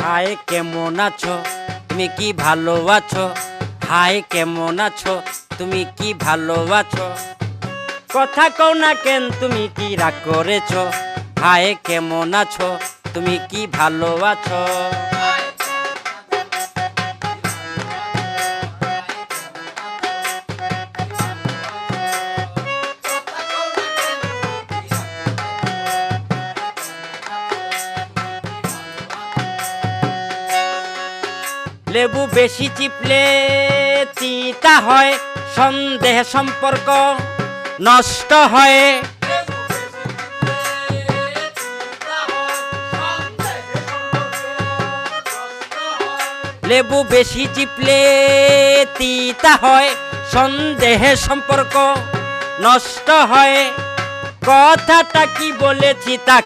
High কেমন আছো, তুমি কি ভালো আছো? হাই কেমন আছো, তুমি কি ভালো আছো? কথা কও না কেন, তুমি কি রাগ করেছো? হাই কেমন আছো, তুমি কি ভালো আছো? লেবু বেশি চিপলে তিতা হয়, সন্দেহ সম্পর্ক নষ্ট হয়। লেবু বেশি চিপলে তিতা হয়, সন্দেহে সম্পর্ক নষ্ট হয়। কথাটা কি বলেছি তা